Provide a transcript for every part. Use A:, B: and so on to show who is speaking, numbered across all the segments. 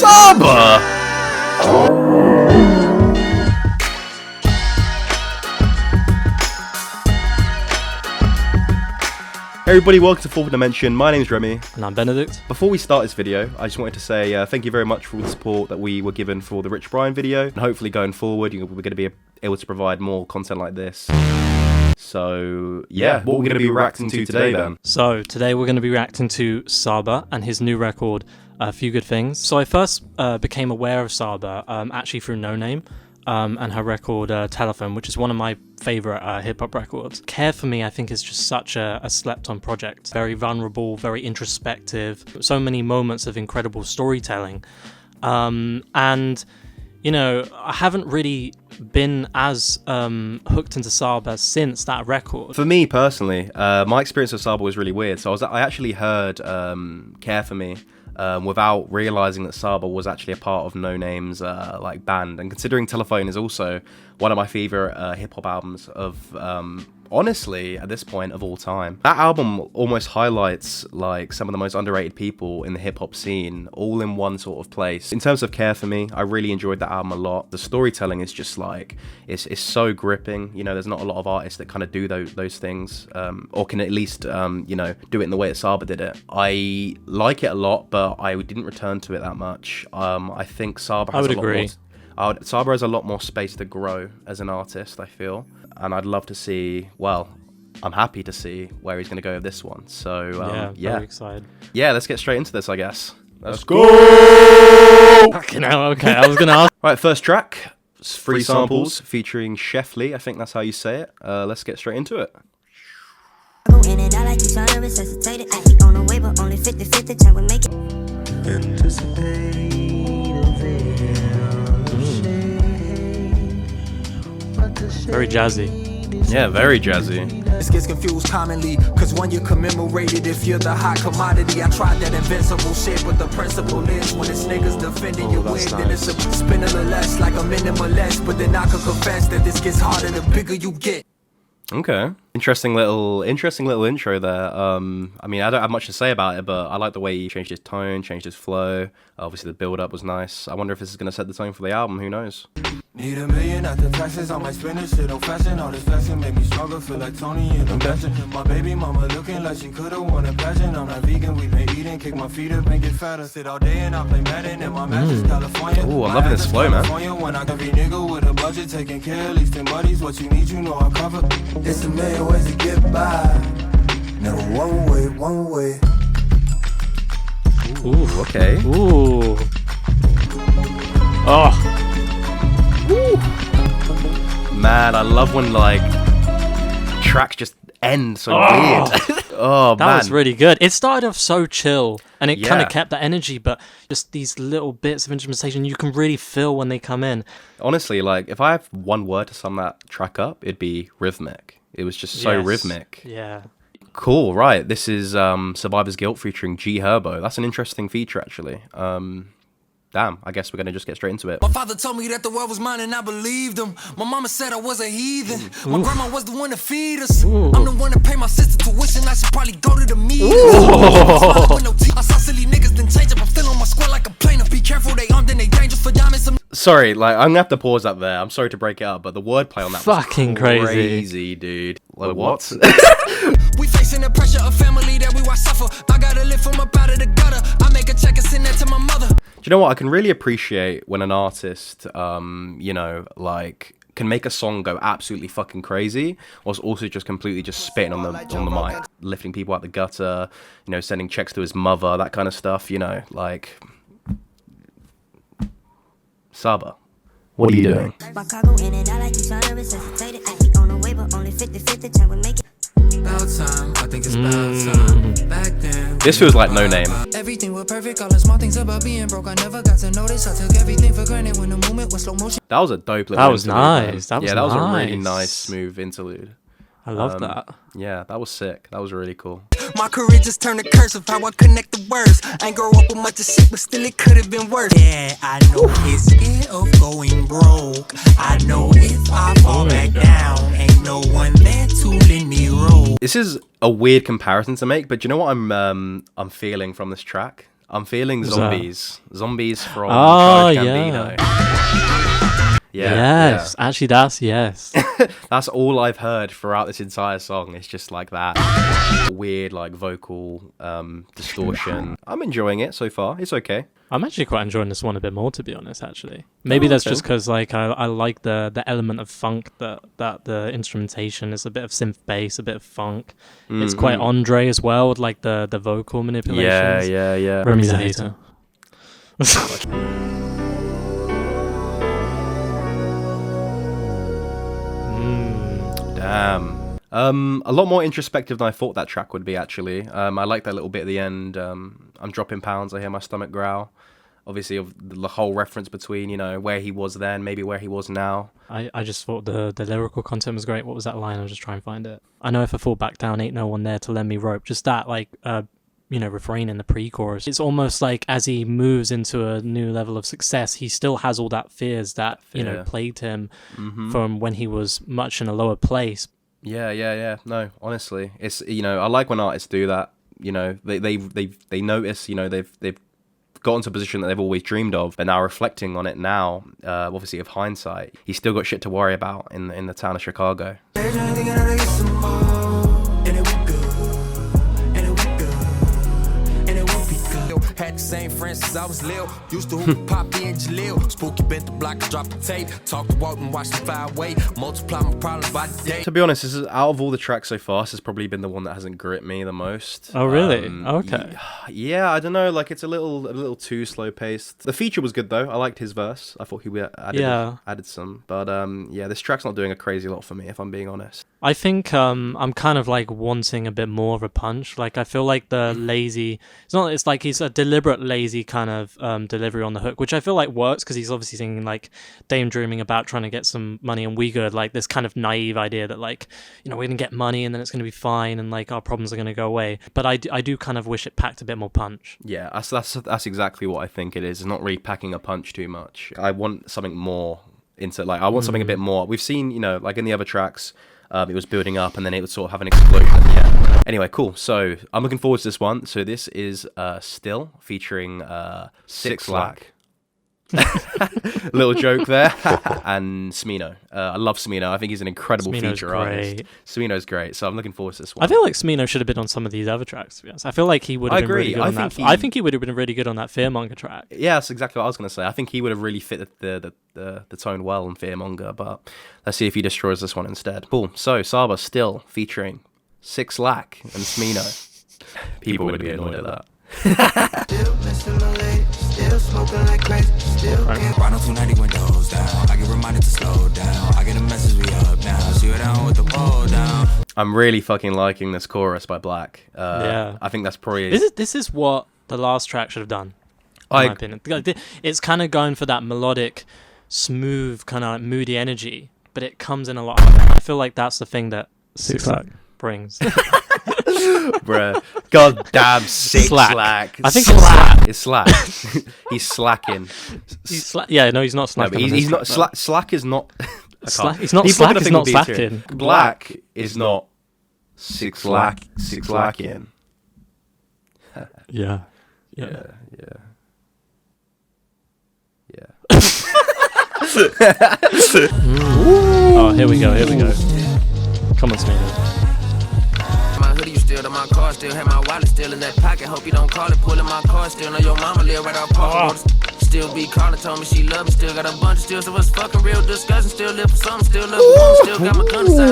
A: Saba! Hey everybody, welcome to Fourth Dimension. My name's Remy.
B: And I'm Benedict.
A: Before we start this video, I just wanted to say thank you very much for all the support that we were given for the Rich Brian video. And hopefully going forward, we're going to be able to provide more content like this. So, yeah, what we're going to be reacting to today then?
B: So, today we're going to be reacting to Saba and his new record, A Few Good Things. So I first became aware of Saba actually through No Name. And her record Telephone, which is one of my favourite hip-hop records. Care For Me, I think, is just such a slept-on project. Very vulnerable, very introspective, so many moments of incredible storytelling. And, you know, I haven't really been as hooked into Saba since that record.
A: For me, personally, my experience with Saba was really weird. So I actually heard Care For Me without realizing that Saba was actually a part of No Name's like band, and considering Telephone is also one of my favorite hip hop albums of honestly at this point of all time. That album almost highlights like some of the most underrated people in the hip hop scene all in one sort of place. In terms of Care For Me, I really enjoyed that album a lot. The storytelling is just like it's so gripping. You know, there's not a lot of artists that kind of do those things or can at least you know, do it in the way that Saba did it. I like it a lot, but I didn't return to it that much. I think Saba has Saba has a lot more space to grow as an artist, I feel, and I'd love to see, well, I'm happy to see where he's going to go with this one. So, yeah.
B: Very excited.
A: Yeah, let's get straight into this, I guess. Let's go!
B: Fucking hell, okay, I was going to ask.
A: Right, first track, Free Samples, featuring Chef Lee, I think that's how you say it. Let's get straight into it.
B: Very jazzy.
A: Yeah, very jazzy.
C: This gets confused commonly, cause when you're commemorated, if you're the hot commodity, I tried that invincible shit, but the principle is when it's niggas defending your wig, then it's a spin a little less, like a minimalist, but then I could confess that this gets harder the bigger you get.
A: Okay, interesting little intro there. I mean, I don't have much to say about it, but I like the way he changed his tone, changed his flow. Obviously, the build-up was nice. I wonder if this is going to set the tone for the album. Who knows?
C: Need $1 million after taxes. I might spend this shit on fashion. All this fashion make me stronger. Feel like Tony in the mansion. My baby mama looking like she could've won a pageant. I'm not vegan. We been eating. Kick my feet up and get fatter. Sit all day and I play Madden in my mattress, California.
A: Ooh, I'm loving this flow, man.
C: When I can be nigga with a budget, taking care at least in buddies. What you need, you know I cover. It's $1 million ways to get by. Never one way.
A: Ooh, okay.
B: Ooh. Oh.
A: Ooh. Man, I love when like tracks just end so weird. Oh,
B: that
A: man.
B: was really good. It started off so chill, and it kind of kept that energy, but just these little bits of instrumentation you can really feel when they come in.
A: Honestly, like if I have one word to sum that track up, it'd be rhythmic. It was just so rhythmic.
B: Yeah.
A: Cool, right. This is Survivor's Guilt featuring G Herbo. That's an interesting feature, actually. Damn, I guess we're going to just get straight into it.
C: My father told me that the world was mine and I believed him. My mama said I was a heathen. My grandma was the one to feed us. I'm the one to pay my sister tuition. I should probably go to the meetings. I saw silly niggas then change up. I'm still on my square like a plane. Be careful, they armed and they dangerous for diamonds.
A: Sorry, like I'm gonna have to pause that there. I'm sorry to break it up, but the wordplay on that
B: fucking
A: was
B: crazy,
A: dude. Like what?
C: We facing the pressure of family that we watch suffer. I gotta live from up out of the gutter. I make a check and send that to my mother.
A: Do you know what? I can really appreciate when an artist, you know, like can make a song go absolutely fucking crazy, whilst also just completely just spitting on the mic, lifting people out the gutter, you know, sending checks to his mother, that kind of stuff. You know, like. Saba, what are you doing?
C: About time, I think it's about time. Back then,
A: this feels like No Name.
C: Everything was perfect, all the small things about being broke. I never got to notice. I took everything for granted when the moment was slow motion.
A: That was a dope little
B: That was
A: interlude,
B: nice. That was
A: that was a
B: nice.
A: really nice, smooth interlude.
B: I love that.
A: Yeah, that was sick. That was really cool.
C: My career just turned to curse of how I connect the words. I ain't grow up with much of shit, but still it could have been worse. Yeah, I know it's scared of going broke. I know if I fall back down, ain't no one there to lend me roll.
A: This is a weird comparison to make, but do you know what I'm feeling from this track? I'm feeling
B: What's
A: zombies. Zombies from
B: Oh,
A: Childish Gambino.
B: Yes, actually, yes.
A: That's all I've heard throughout this entire song. It's just like that weird, like vocal distortion. I'm enjoying it so far. It's okay.
B: I'm actually quite enjoying this one a bit more, to be honest. Actually, maybe that's just because like I like the element of funk that the instrumentation is a bit of synth bass, a bit of funk. It's quite Andre as well with like the vocal manipulations.
A: Yeah.
B: Remy's a hater.
A: Damn. A lot more introspective than I thought that track would be, actually. I like that little bit at the end. I'm dropping pounds, I hear my stomach growl. Obviously, of the whole reference between, you know, where he was then, maybe where he was now.
B: I just thought the lyrical content was great. What was that line? I'll just try and find it. I know if I fall back down, ain't no one there to lend me rope. Just that, like, refrain in the pre-chorus. It's almost like as he moves into a new level of success, he still has all that fears that, plagued him from when he was much in a lower place.
A: Yeah. No, honestly, it's, I like when artists do that. They notice, they've gotten to a position that they've always dreamed of, but now reflecting on it now, obviously of hindsight, he's still got shit to worry about in the town of Chicago.
C: Had the same friends since I was little. Used to hoop Poppy and Jaleel. Spooky bent the block and dropped the tape. Talk to Walton, watch the fly away. Multiply my problems by the day.
A: To be honest, this is, out of all the tracks so far, this has probably been the one that hasn't gripped me the most.
B: Oh, really? Okay.
A: Yeah, I don't know. Like, it's a little too slow paced. The feature was good though. I liked his verse. I thought he added some. But this track's not doing a crazy lot for me, if I'm being honest.
B: I think I'm kind of like wanting a bit more of a punch. Like I feel like the lazy. It's like he's a deliberate lazy kind of delivery on the hook, which I feel like works because he's obviously singing like daydreaming about trying to get some money and we good, like this kind of naive idea that like we're gonna get money and then it's gonna be fine and like our problems are gonna go away. But I do kind of wish it packed a bit more punch.
A: Yeah, that's exactly what I think it is. It's not really packing a punch too much. I want something more I want something a bit more. We've seen like in the other tracks. It was building up and then it would sort of have an explosion. Yeah. Anyway, cool. So I'm looking forward to this one. So this is Still featuring Six Lack. Little joke there. And Smino. I love Smino. I think he's an incredible feature artist. Smino's great. So I'm looking forward to this one.
B: I feel like Smino should have been on some of these other tracks, to be honest. I feel like he would have been really good on that. I think he would have been really good on that Fearmonger track.
A: Yeah, that's exactly what I was going to say. I think he would have really fit the tone well in Fearmonger, but let's see if he destroys this one instead. Cool. So Saba Still featuring Six Lack and Smino. People would be annoyed at that.
C: Still missing my lady, still smoking like crazy, still can't. Rhino 290 windows down. I get reminded to slow down. I get a message, we up now. See you down with the ball down.
A: I'm really fucking liking this chorus by Black.
B: Yeah.
A: I think that's probably...
B: This is what the last track should have done, in my opinion. It's kind of going for that melodic, smooth, kind of like moody energy, but it comes in a lot harder. I feel like that's the thing that Six Lack brings.
A: Bruh. God damn Six Lack.
B: I think
A: it's Slack. He's slacking.
B: Yeah, no, he's not slacking.
A: No, he's not. Slack is not.
B: He's not slack. He's not slacking.
A: Black is not Six Lacking.
B: Yeah. Oh, here we go. Come on, Smino.
C: My hoodie you still, my car still, had my wallet still in that pocket. Hope you don't call it, pulling my car still. Know your mama live right off Park. Still be calling, told me she love me, still got a bunch of still, so it's fucking real disgusting. Still live for something, still love for woman, still got my gun inside.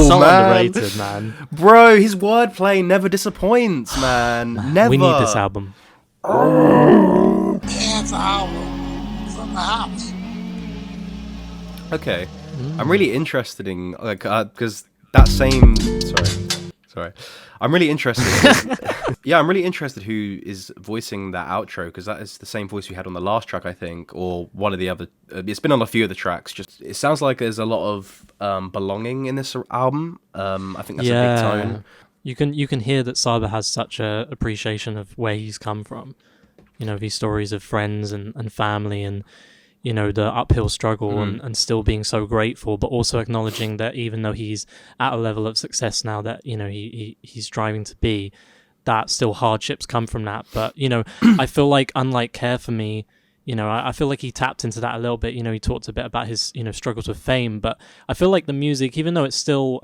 B: So underrated, man.
A: Bro, his wordplay never disappoints, man. Never.
B: We need this album.
D: Dance album from the house.
A: Okay, I'm really interested in because that same. Sorry. I'm really interested. Yeah, I'm really interested who is voicing that outro because that is the same voice we had on the last track, I think, or one of the other. It's been on a few of the tracks. Just it sounds like there's a lot of belonging in this album. I think that's a big tone.
B: You can hear that Saba has such a appreciation of where he's come from. These stories of friends and family and the uphill struggle and still being so grateful, but also acknowledging that even though he's at a level of success now that he's striving to be, that still hardships come from that. But, you know, I feel like unlike Care For Me, you know, I feel like he tapped into that a little bit. You know, he talked a bit about his, you know, struggles with fame, but I feel like the music, even though it's still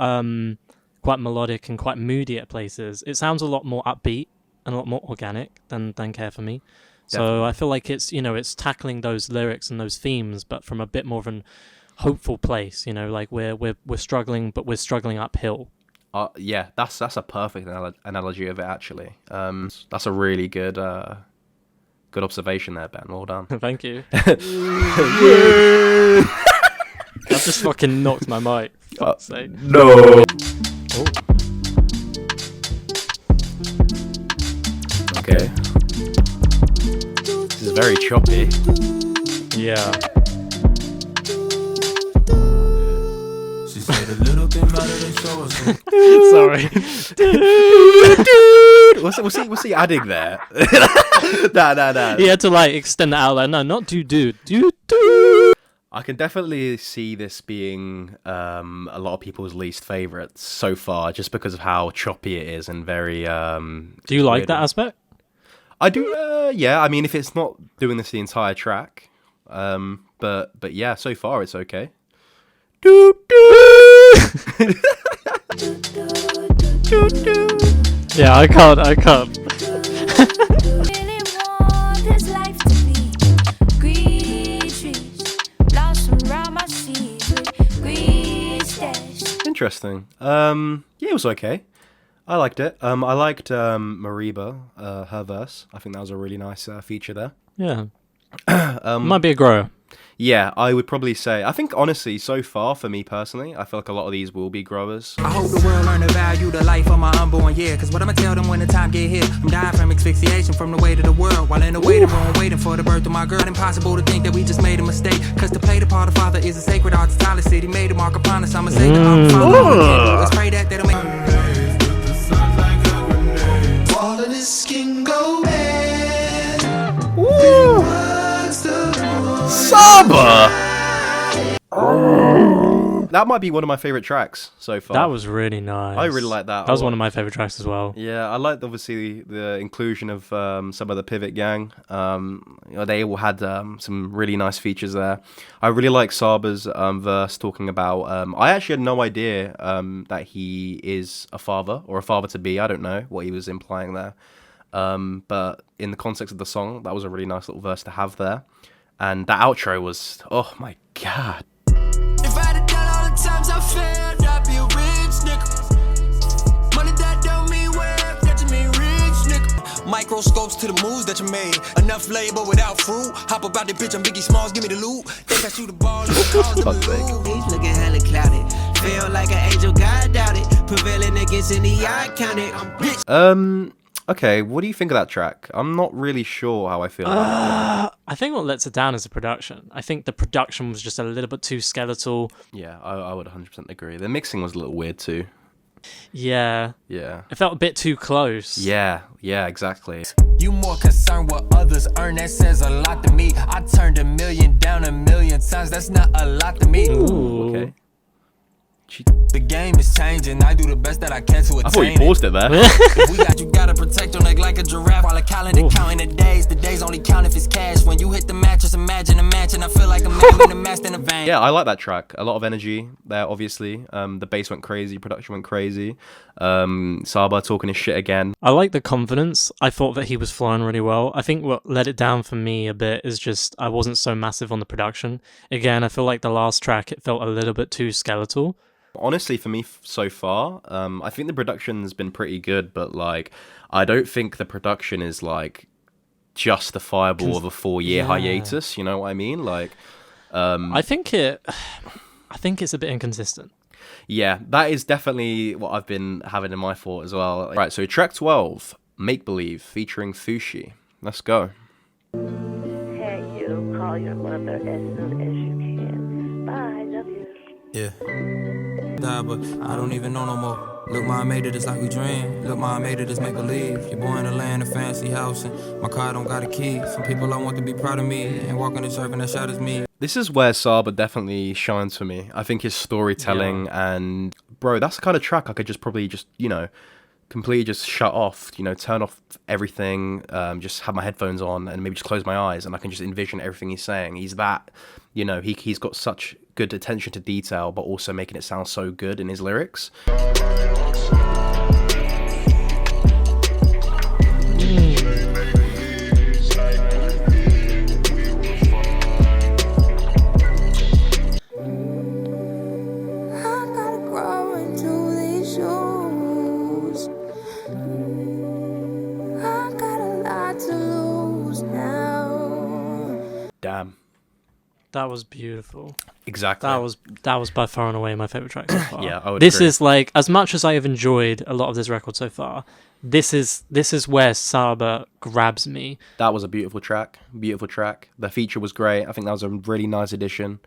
B: quite melodic and quite moody at places, it sounds a lot more upbeat and a lot more organic than Care For Me.
A: Definitely.
B: So I feel like it's, you know, it's tackling those lyrics and those themes, but from a bit more of an hopeful place. You know, like we're struggling, but we're struggling uphill.
A: Yeah, that's a perfect analogy of it, actually. That's a really good good observation there, Ben. Well done.
B: Thank you. That just fucking knocked my mic. For fuck's sake.
A: No.
B: Oh.
A: Okay. This is very choppy.
B: Yeah.
C: She said a little thing better than show us.
B: Sorry.
A: What's he adding there? Nah.
B: He had to like extend that out. Like, no, not do.
A: I can definitely see this being a lot of people's least favourites so far, just because of how choppy it is and very.
B: Do you like that aspect?
A: I do. Yeah, I mean, if it's not doing this the entire track, but yeah, so far it's okay.
B: Yeah, I can't.
A: Interesting. Yeah, it was okay. I liked it. I liked Mariba, her verse. I think that was a really nice feature there.
B: Yeah. Might be a grower.
A: Yeah, I would probably say. I think honestly, so far for me personally, I feel like a lot of these will be growers.
C: I hope the world learn to value the life of my unborn year. Cause what I'ma tell them when the time get here? I'm dying from asphyxiation from the weight of the world. While in the waiting room waiting for the birth of my girl. Impossible to think that we just made a mistake. Cause to play the part of father is a sacred art. Tyler City made a mark upon us. I'ma say the father. Let's pray that they don't make. All of this can go bad.
A: Saba! That might be one of my favourite tracks so far.
B: That was really nice.
A: I really like that.
B: That was one of my favourite tracks as well.
A: Yeah, I liked obviously the inclusion of some of the Pivot Gang. You know, they all had some really nice features there. I really like Saba's verse talking about. I actually had no idea that he is a father or a father to be. I don't know what he was implying there. But in the context of the song, that was a really nice little verse to have there. And that outro was, oh my god.
C: If I had done all the times I failed, I'd be a rich nigga. Money that don't mean wealth, that you mean rich nigga. Microscopes to the moves that you made. Enough labor without fruit. Hop about the bitch, I'm Biggie Smalls, give me the loot. Think I shoot the ball, cause
A: Fuck's sake.
C: He's looking hella clouded. Feel like an angel, God doubt it. Prevailing against any eye counted. I'm rich.
A: Okay, what do you think of that track? I'm not really sure how I feel about it.
B: I think what lets it down is the production. I think the production was just a little bit too skeletal.
A: Yeah, I would 100% agree. The mixing was a little weird too.
B: Yeah.
A: Yeah.
B: It felt a bit too close.
A: Yeah, exactly.
C: You more concerned what others earn, that says a lot to me. I turned $1 million down 1,000,000 times, that's not a lot to me.
B: Ooh.
A: Okay.
C: The game is changing, I do the best that I can to attain
A: I thought you paused it there.
C: If we got you gotta protect your neck like a giraffe while a calendar counting the days only count if it's cash. When you hit the mattress, imagine a match, and I feel like a man in a mast in a vein.
A: Yeah, I like that track. A lot of energy there, obviously. The bass went crazy, production went crazy. Saba talking his shit again.
B: I like the confidence. I thought that he was flowing really well. I think what let it down for me a bit is just I wasn't so massive on the production. Again, I feel like the last track, it felt a little bit too skeletal.
A: Honestly, for me so far, I think the production's been pretty good, but like, I don't think the production is like justifiable of a 4-year hiatus. You know what I mean? Like,
B: I think it's a bit inconsistent.
A: Yeah, that is definitely what I've been having in my thought as well. Right, so track 12, Make Believe, featuring Fushi. Let's go.
E: Hey, you call your mother as soon as you can. Bye, love you.
C: Yeah. Die, but I don't even know no more. Look, ma, I made it, it's like we dream. Look, ma, I made it, it's make believe. You're born in a land of fancy house, and my car don't got a key. Some people I want to be proud of me, and walking the surf and that shadows me.
A: This is where Saba definitely shines for me. I think his storytelling and, bro, that's the kind of track I could just probably just, you know, completely just shut off, turn off everything, just have my headphones on and maybe just close my eyes and I can just envision everything he's saying. He's that, he's got such good attention to detail, but also making it sound so good in his lyrics. Damn.
B: That was beautiful.
A: Exactly.
B: That was by far and away my favorite track so far.
A: Yeah, I would
B: This
A: agree.
B: is like, as much as I have enjoyed a lot of this record so far, this is where Saba grabs me.
A: That was a beautiful track. Beautiful track. The feature was great. I think that was a really nice addition.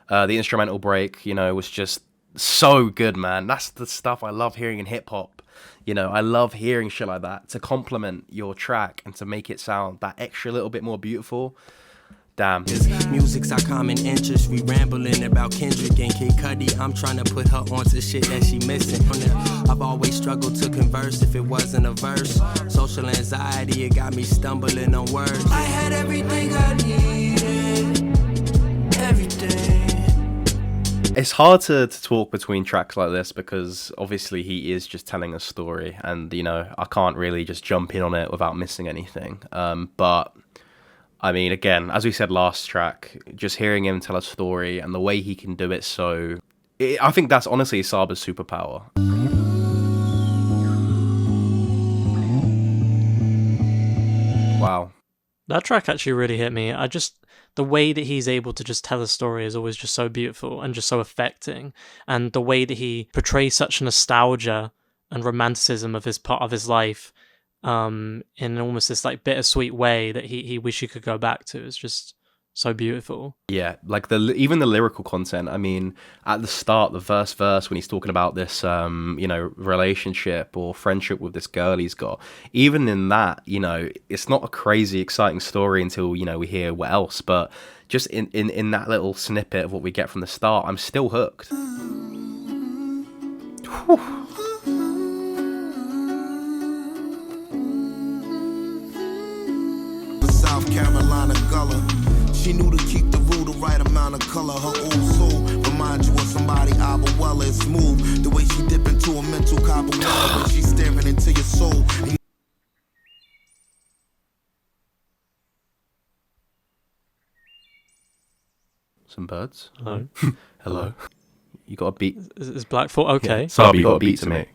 A: The instrumental break, was just so good, man. That's the stuff I love hearing in hip hop. I love hearing shit like that to complement your track and to make it sound that extra little bit more beautiful. Damn.
F: Music's our common interest. We rambling about Kendrick and Kid Cudi. I'm trying to put her onto shit that she missing. I've always struggled to converse if it wasn't a verse. Social anxiety, it got me stumbling on words. I had everything I needed. Everything.
A: It's hard to talk between tracks like this because obviously he is just telling a story and, I can't really just jump in on it without missing anything. But I mean, again, as we said last track, just hearing him tell a story and the way he can do it I think that's honestly Saba's superpower. Wow.
B: That track actually really hit me. The way that he's able to just tell a story is always just so beautiful and just so affecting. And the way that he portrays such nostalgia and romanticism of his part of his life in almost this like bittersweet way that he wish he could go back to is just so beautiful.
A: Yeah, like even the lyrical content. I mean, at the start, the verse when he's talking about this relationship or friendship with this girl he's got, even in that, it's not a crazy exciting story until we hear what else, but just in that little snippet of what we get from the start, I'm still hooked. Whew.
G: South Carolina Gullah. She knew to keep the rule, the right amount of color. Her old soul remind you of somebody Abuela. It's smooth the way she dip into a mental capoeira when she's staring into your soul.
A: Some birds.
B: Hello.
A: Hello. You got a beat.
B: Is Black Thought okay?
A: Yeah. Saba, you got a beat to me.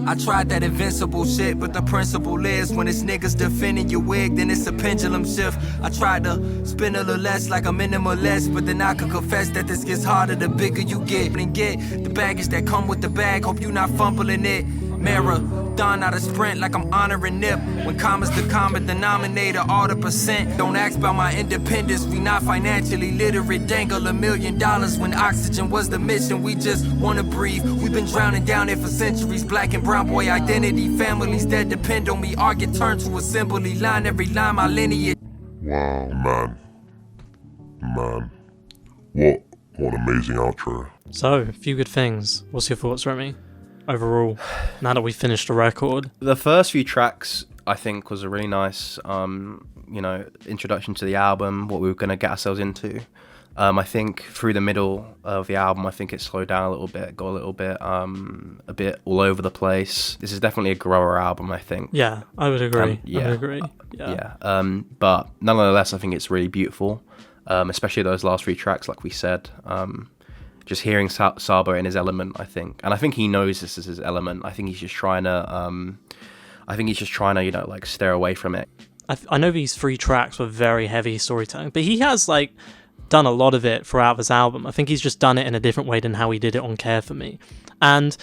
F: I tried that invincible shit, but the principle is when it's niggas defending your wig, then it's a pendulum shift. I tried to spin a little less like a minimalist, but then I could confess that this gets harder the bigger you get. And get the baggage that come with the bag, hope you not fumbling it. Marathon out of sprint like I'm honoring nip. When commas the common denominator, all the percent. Don't ask about my independence, we not financially literate. Dangle $1 million when oxygen was the mission. We just wanna breathe, we've been drowning down here for centuries. Black and brown boy identity, families that depend on me all get turned to assembly line. Every line my lineage.
H: Wow, man, what an amazing outro.
B: So, a few good things. What's your thoughts, Remy? Overall, now that we finished the record.
A: The first few tracks, I think, was a really nice, introduction to the album, what we were going to get ourselves into. I think through the middle of the album, I think it slowed down a little bit, got a bit all over the place. This is definitely a grower album, I think.
B: Yeah, I would agree.
A: Yeah.
B: I would agree. Yeah.
A: But nonetheless, I think it's really beautiful, especially those last three tracks, like we said. Just hearing Saba in his element, I think, and I think he knows this is his element. I think he's just trying to, stare away from it.
B: I know these three tracks were very heavy storytelling, but he has done a lot of it throughout this album. I think he's just done it in a different way than how he did it on Care For Me. And,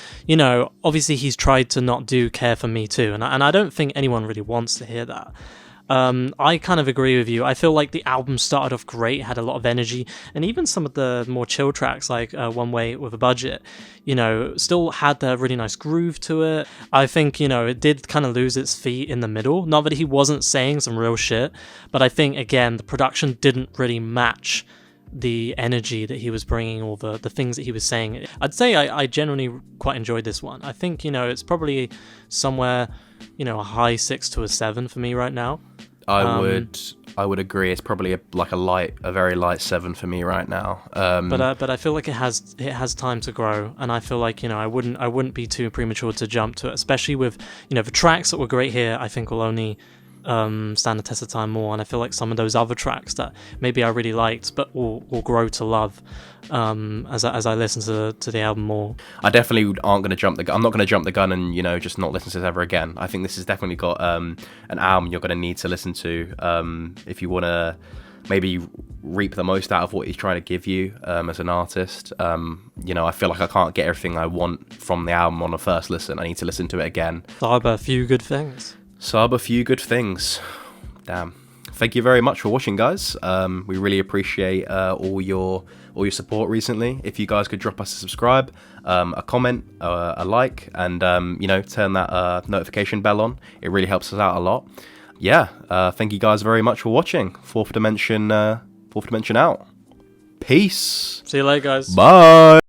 B: obviously he's tried to not do Care For Me too, and I don't think anyone really wants to hear that. I kind of agree with you. I feel like the album started off great, had a lot of energy, and even some of the more chill tracks like One Way with a Budget, still had the really nice groove to it. I think, it did kind of lose its feet in the middle. Not that he wasn't saying some real shit, but I think, again, the production didn't really match the energy that he was bringing, or the things that he was saying. I'd say I genuinely quite enjoyed this one. I think, it's probably somewhere, a high 6 to a 7 for me right now.
A: I would agree. It's probably a very light 7 for me right now.
B: But I feel like it has time to grow, and I feel like I wouldn't be too premature to jump to it, especially with the tracks that were great here. I think will only stand the test of time more, and I feel like some of those other tracks that maybe I really liked but will grow to love as I listen to the album more.
A: I definitely aren't going to jump the gun. I'm not going to jump the gun and just not listen to this ever again. I think this has definitely got an album you're going to need to listen to if you want to maybe reap the most out of what he's trying to give you as an artist. I feel like I can't get everything I want from the album on a first listen. I need to listen to it again.
B: Saba, a few good things.
A: Saba, a few good things. Damn. Thank you very much for watching, guys. We really appreciate all your support recently. If you guys could drop us a subscribe, a comment, a like, and turn that notification bell on. It really helps us out a lot. Yeah. Thank you guys very much for watching. Fourth Dimension out. Peace.
B: See you later, guys.
A: Bye.